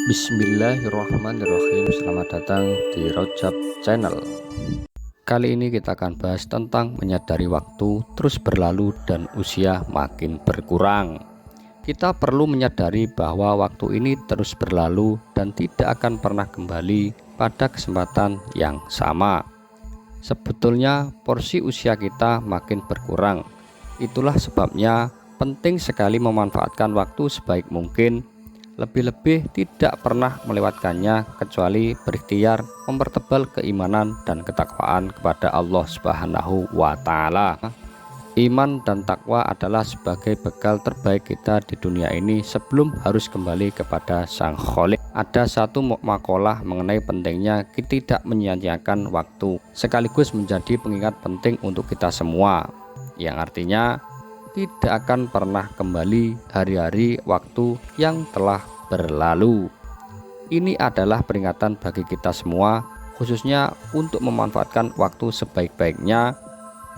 Bismillahirrahmanirrahim. Selamat datang di Rojab Channel. Kali ini kita akan bahas tentang menyadari waktu terus berlalu dan usia makin berkurang. Kita perlu menyadari bahwa waktu ini terus berlalu dan tidak akan pernah kembali pada kesempatan yang sama. Sebetulnya porsi usia kita makin berkurang. Itulah sebabnya penting sekali memanfaatkan waktu sebaik mungkin. Lebih-lebih tidak pernah melewatkannya kecuali berikhtiar mempertebal keimanan dan ketakwaan kepada Allah Subhanahu wa Ta'ala. Iman dan takwa adalah sebagai bekal terbaik kita di dunia ini sebelum harus kembali kepada Sang Khalik. Ada satu makalah mengenai pentingnya kita tidak menyia-nyiakan waktu, sekaligus menjadi pengingat penting untuk kita semua, yang artinya tidak akan pernah kembali hari-hari waktu yang telah berlalu. Ini adalah peringatan bagi kita semua, khususnya untuk memanfaatkan waktu sebaik-baiknya.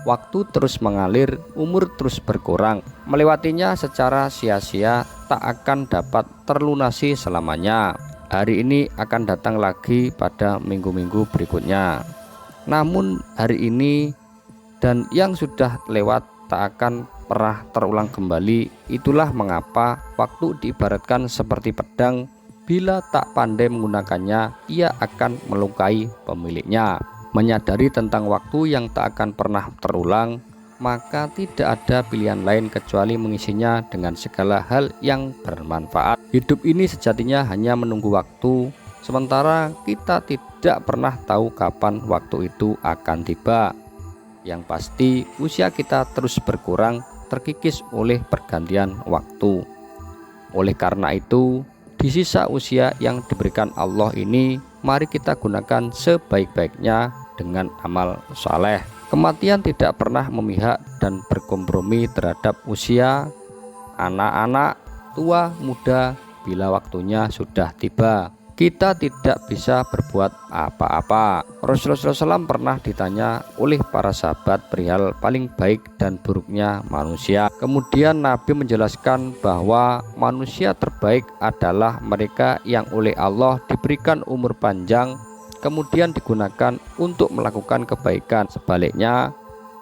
Waktu terus mengalir, umur terus berkurang. Melewatinya secara sia-sia tak akan dapat terlunasi selamanya. Hari ini akan datang lagi pada minggu-minggu berikutnya. Namun hari ini dan yang sudah lewat tak akan pernah terulang kembali. Itulah mengapa waktu diibaratkan seperti pedang, bila tak pandai menggunakannya ia akan melukai pemiliknya. Menyadari tentang waktu yang tak akan pernah terulang, maka tidak ada pilihan lain kecuali mengisinya dengan segala hal yang bermanfaat. Hidup ini sejatinya hanya menunggu waktu, sementara kita tidak pernah tahu kapan waktu itu akan tiba. Yang pasti usia kita terus berkurang, terkikis oleh pergantian waktu. Oleh karena itu, di sisa usia yang diberikan Allah ini, mari kita gunakan sebaik-baiknya dengan amal saleh. Kematian tidak pernah memihak dan berkompromi terhadap usia. Anak-anak, tua, muda, bila waktunya sudah tiba, kita tidak bisa berbuat apa-apa. Rasulullah SAW pernah ditanya oleh para sahabat perihal paling baik dan buruknya manusia. Kemudian Nabi menjelaskan bahwa manusia terbaik adalah mereka yang oleh Allah diberikan umur panjang, kemudian digunakan untuk melakukan kebaikan. Sebaliknya,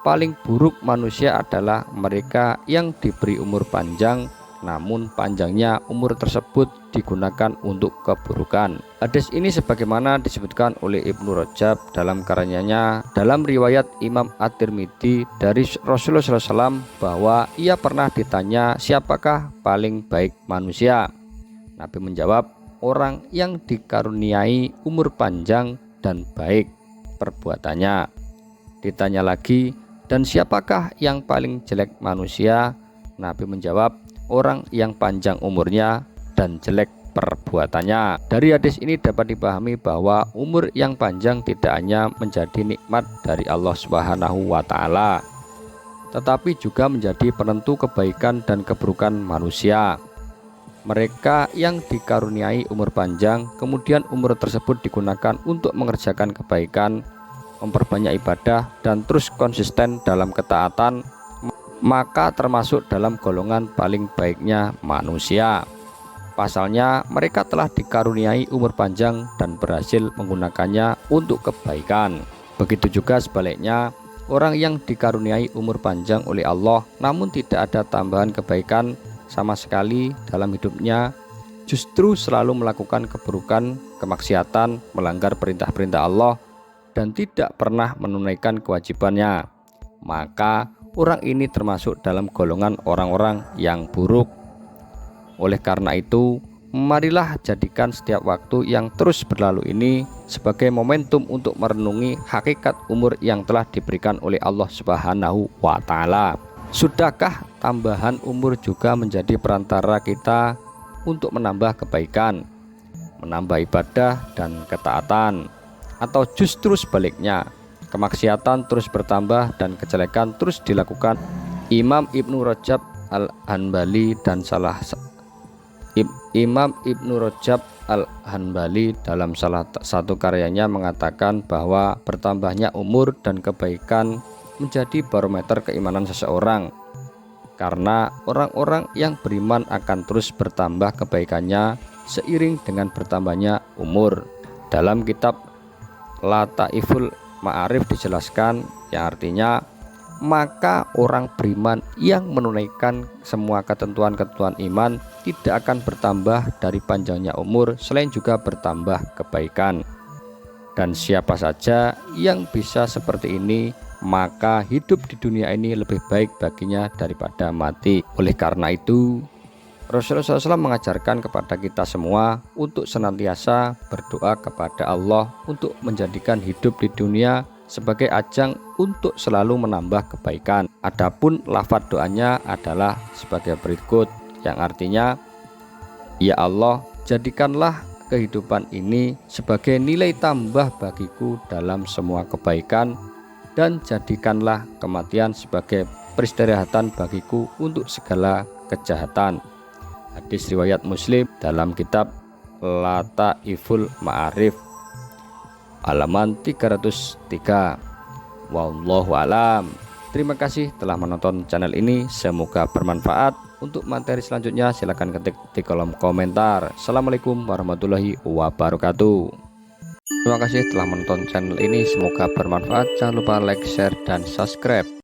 paling buruk manusia adalah mereka yang diberi umur panjang, namun panjangnya umur tersebut digunakan untuk keburukan. Hadis ini sebagaimana disebutkan oleh Ibnu Rajab dalam karyanya dalam riwayat Imam At-Tirmidzi dari Rasulullah SAW bahwa ia pernah ditanya siapakah paling baik manusia. Nabi menjawab, orang yang dikaruniai umur panjang dan baik perbuatannya. Ditanya lagi, dan siapakah yang paling jelek manusia? Nabi menjawab, orang yang panjang umurnya dan jelek perbuatannya. Dari hadis ini dapat dipahami bahwa umur yang panjang tidak hanya menjadi nikmat dari Allah Subhanahu wa Ta'ala, tetapi juga menjadi penentu kebaikan dan keburukan manusia. Mereka yang dikaruniai umur panjang, kemudian umur tersebut digunakan untuk mengerjakan kebaikan, memperbanyak ibadah, dan terus konsisten dalam ketaatan, maka termasuk dalam golongan paling baiknya manusia. Pasalnya mereka telah dikaruniai umur panjang dan berhasil menggunakannya untuk kebaikan. Begitu juga sebaliknya, orang yang dikaruniai umur panjang oleh Allah namun tidak ada tambahan kebaikan sama sekali dalam hidupnya, justru selalu melakukan keburukan, kemaksiatan, melanggar perintah-perintah Allah, dan tidak pernah menunaikan kewajibannya, maka orang ini termasuk dalam golongan orang-orang yang buruk. Oleh karena itu, marilah jadikan setiap waktu yang terus berlalu ini sebagai momentum untuk merenungi hakikat umur yang telah diberikan oleh Allah Subhanahu wa Ta'ala. Sudahkah tambahan umur juga menjadi perantara kita untuk menambah kebaikan, menambah ibadah dan ketaatan, atau justru sebaliknya, kemaksiatan terus bertambah dan kejelekan terus dilakukan? Imam Ibnu Rajab Al-Hanbali dalam salah satu karyanya mengatakan bahwa bertambahnya umur dan kebaikan menjadi barometer keimanan seseorang, karena orang-orang yang beriman akan terus bertambah kebaikannya seiring dengan bertambahnya umur. Dalam kitab Lataiful Ma'arif dijelaskan, yang artinya maka orang beriman yang menunaikan semua ketentuan-ketentuan iman tidak akan bertambah dari panjangnya umur, selain juga bertambah kebaikan. Dan siapa saja yang bisa seperti ini, maka hidup di dunia ini lebih baik baginya daripada mati. Oleh karena itu, Rasulullah SAW mengajarkan kepada kita semua untuk senantiasa berdoa kepada Allah untuk menjadikan hidup di dunia sebagai ajang untuk selalu menambah kebaikan. Adapun lafaz doanya adalah sebagai berikut, yang artinya, ya Allah, jadikanlah kehidupan ini sebagai nilai tambah bagiku dalam semua kebaikan, dan jadikanlah kematian sebagai peristirahatan bagiku untuk segala kejahatan. Hadis riwayat Muslim dalam kitab Lataiful Ma'arif halaman 303. Wallahu alam. Terima kasih telah menonton channel ini, semoga bermanfaat. Untuk materi selanjutnya silahkan ketik di kolom komentar. Assalamualaikum warahmatullahi wabarakatuh. Terima kasih telah menonton channel ini, semoga bermanfaat. Jangan lupa like, share, dan subscribe.